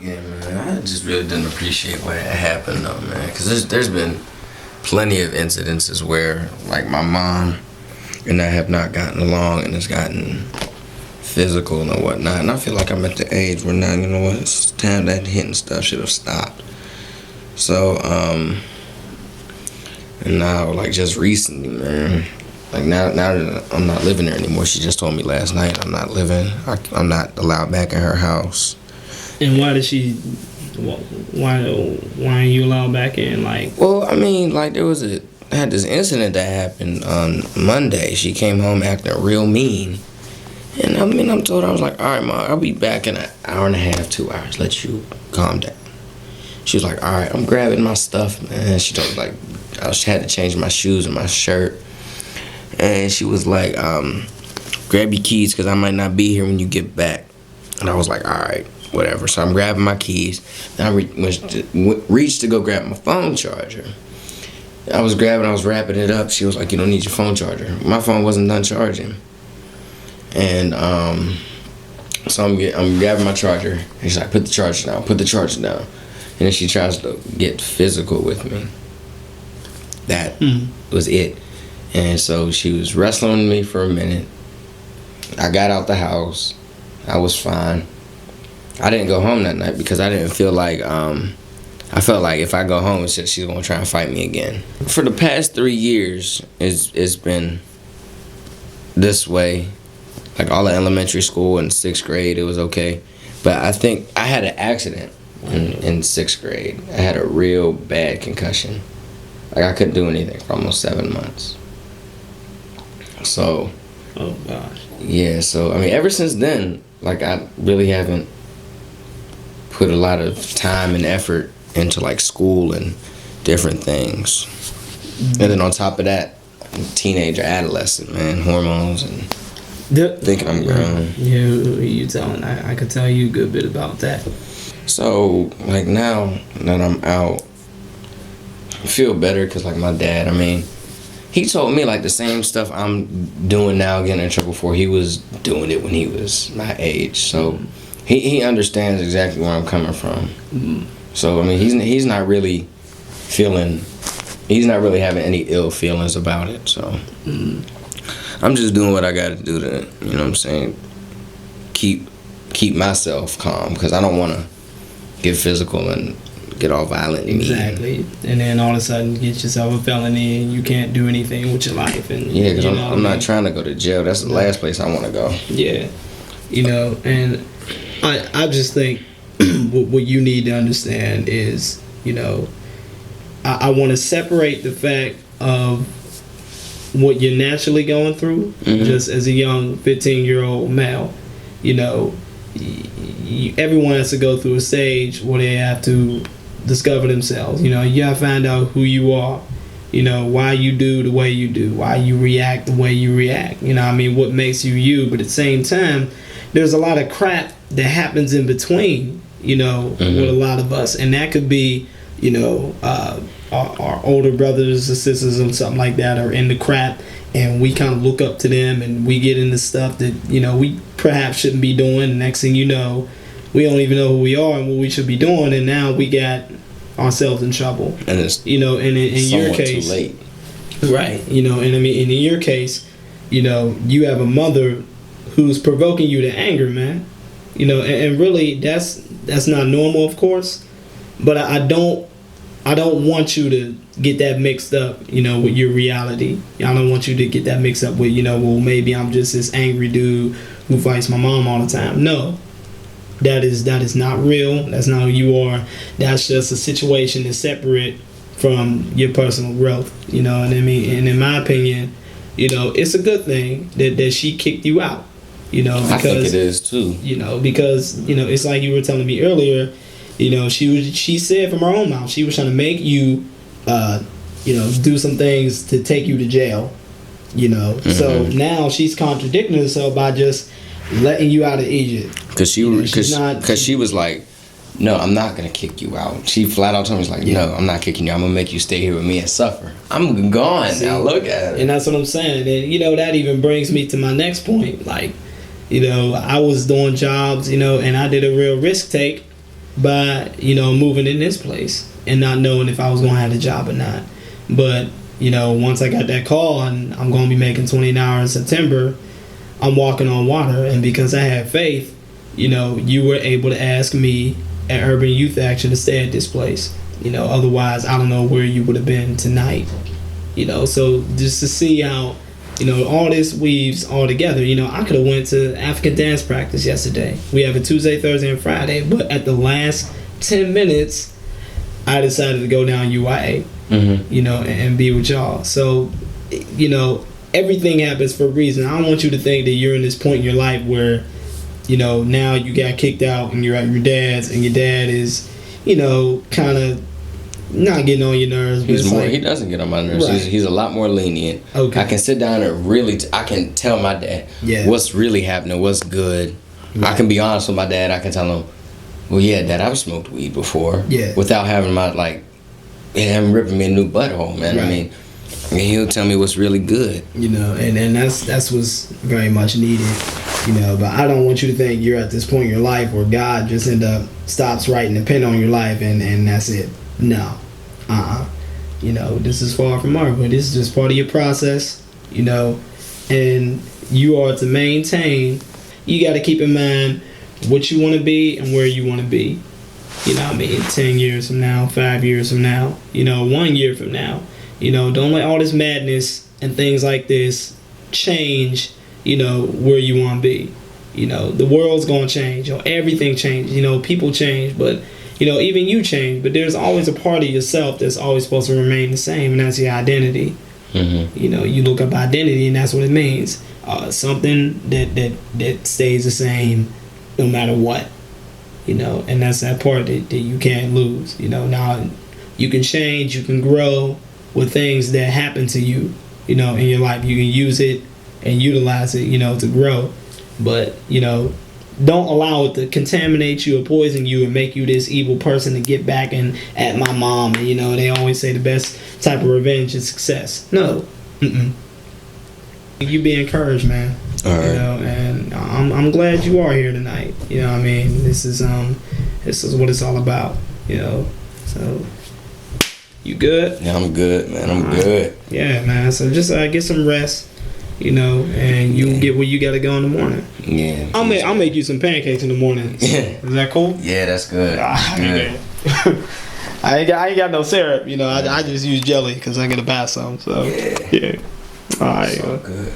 Yeah, man. I just really didn't appreciate what had happened, though, man. Because there's been plenty of incidences where, like, my mom and I have not gotten along, and it's gotten physical and whatnot. And I feel like I'm at the age where now, you know what, it's time that hitting stuff should have stopped. So, and now, like, just recently, man, like, now that I'm not living there anymore, she just told me last night I'm not living, I'm not allowed back in her house. And why did she, why are you allowed back in, like? Well, I mean, like, I had this incident that happened on Monday. She came home acting real mean. And I mean, I'm told, I was like, all right, Ma, I'll be back in an hour and a half, 2 hours. Let you calm down. She was like, all right, I'm grabbing my stuff, man. She told me, like, I had to change my shoes and my shirt. And she was like, grab your keys because I might not be here when you get back. And I was like, all right, whatever. So I'm grabbing my keys. Then I reached to go grab my phone charger. I was wrapping it up. She was like, you don't need your phone charger. My phone wasn't done charging. And so I'm grabbing my charger. And she's like, put the charger down. And then she tries to get physical with me. That was it. And so she was wrestling with me for a minute. I got out the house. I was fine. I didn't go home that night because I didn't feel like, I felt like if I go home, she's going to try and fight me again. For the past 3 years, it's been this way. Like all of elementary school and 6th grade, it was okay. But I think I had an accident in 6th grade. I had a real bad concussion. Like I couldn't do anything for almost 7 months. So, oh gosh. Yeah, so I mean, ever since then, like I really haven't put a lot of time and effort into like school and different things. Mm-hmm. And then on top of that, teenager, adolescent, man, hormones and thinking I'm grown. Yeah, you telling? I could tell you a good bit about that. So like now that I'm out, I feel better because like my dad, I mean, he told me like the same stuff I'm doing now, getting in trouble for. He was doing it when he was my age, so he understands exactly where I'm coming from. Mm-hmm. So I mean, he's not really having any ill feelings about it. So I'm just doing what I got to do to, you know what I'm saying, keep myself calm because I don't want to get physical and get all violent and exactly mean. And then all of a sudden get yourself a felony and you can't do anything with your life. And yeah, because I'm not trying to go to jail. That's the last place I want to go. Yeah, you know, and I just think what you need to understand is, you know, I want to separate the fact of what you're naturally going through, just as a young 15-year-old male. You know, everyone has to go through a stage where they have to discover themselves. You know, you gotta find out who you are, you know, why you do the way you do, why you react the way you react, you know what I mean, what makes you you. But at the same time, there's a lot of crap that happens in between, you know, with a lot of us, and that could be, you know, our older brothers or sisters or something like that are in the crap, and we kind of look up to them and we get into stuff that, you know, we perhaps shouldn't be doing. Next thing you know, we don't even know who we are and what we should be doing, and now we got ourselves in trouble. And it's, you know, and in your case, too late. Right? You know, and I mean, in your case, you know, you have a mother who's provoking you to anger, man. You know, and really, that's not normal, of course. But I don't want you to get that mixed up, you know, with your reality. I don't want you to get that mixed up with, you know, well, maybe I'm just this angry dude who fights my mom all the time. No. That is not real. That's not who you are. That's just a situation that's separate from your personal growth. You know what I mean? And in my opinion, you know, it's a good thing that she kicked you out. You know, because I think it is too. You know, because, you know, it's like you were telling me earlier, you know, she said from her own mouth, she was trying to make you you know, do some things to take you to jail. You know. So now she's contradicting herself by just letting you out of Egypt. Because she was like, no, I'm not going to kick you out. She flat out told me, like, no, I'm not kicking you. I'm going to make you stay here with me and suffer. I'm gone. See, now look at it. And that's what I'm saying. And, you know, that even brings me to my next point. Like, you know, I was doing jobs, you know, and I did a real risk take. by, moving in this place and not knowing if I was going to have the job or not. But, once I got that call and I'm going to be making $20 an hour in September, I'm walking on water. And because I had faith, you were able to ask me at Urban Youth Action to stay at this place. Otherwise, I don't know where you would have been tonight. So just to see how, all this weaves all together. I could have went to African dance practice yesterday. We have a Tuesday, Thursday, and Friday. But at the last 10 minutes, I decided to go down UIA, and be with y'all. So, everything happens for a reason. I don't want you to think that you're in this point in your life where, now you got kicked out and you're at your dad's and your dad is, kind of not getting on your nerves. But he doesn't get on my nerves. Right. He's a lot more lenient. Okay. I can sit down and really, I can tell my dad what's really happening, what's good. Right. I can be honest with my dad. I can tell him, well, yeah, Dad, I've smoked weed before. Yeah. Without having him ripping me a new butthole, man. Right. I mean, he'll tell me what's really good. And that's what's very much needed. But I don't want you to think you're at this point in your life where God just stops writing a pen on your life and that's it. No. This is far from over. This is just part of your process, and you are to maintain. You got to keep in mind what you want to be and where you want to be. 10 years from now, 5 years from now, 1 year from now. Don't let all this madness and things like this change, where you want to be. The world's going to change. Everything changes. People change, but, even you change. But there's always a part of yourself that's always supposed to remain the same, and that's your identity. Mm-hmm. You look up identity, and that's what it means. Something that stays the same no matter what. And that's that part that you can't lose. Now you can change, you can grow with things that happen to you, in your life. You can use it and utilize it, to grow. But, don't allow it to contaminate you or poison you and make you this evil person to get back at my mom. And, they always say the best type of revenge is success. No. Mm-mm. You be encouraged, man. All right. And I'm glad you are here tonight. This is what it's all about. So you good? Yeah, I'm good, man. I'm good. Yeah, man. So just get some rest. And you can get where you gotta go in the morning. Yeah. I'll make you some pancakes in the morning. Is that cool? Yeah, that's good. Good. I ain't got no syrup. I just use jelly because I gotta buy some. So yeah. All right. So good.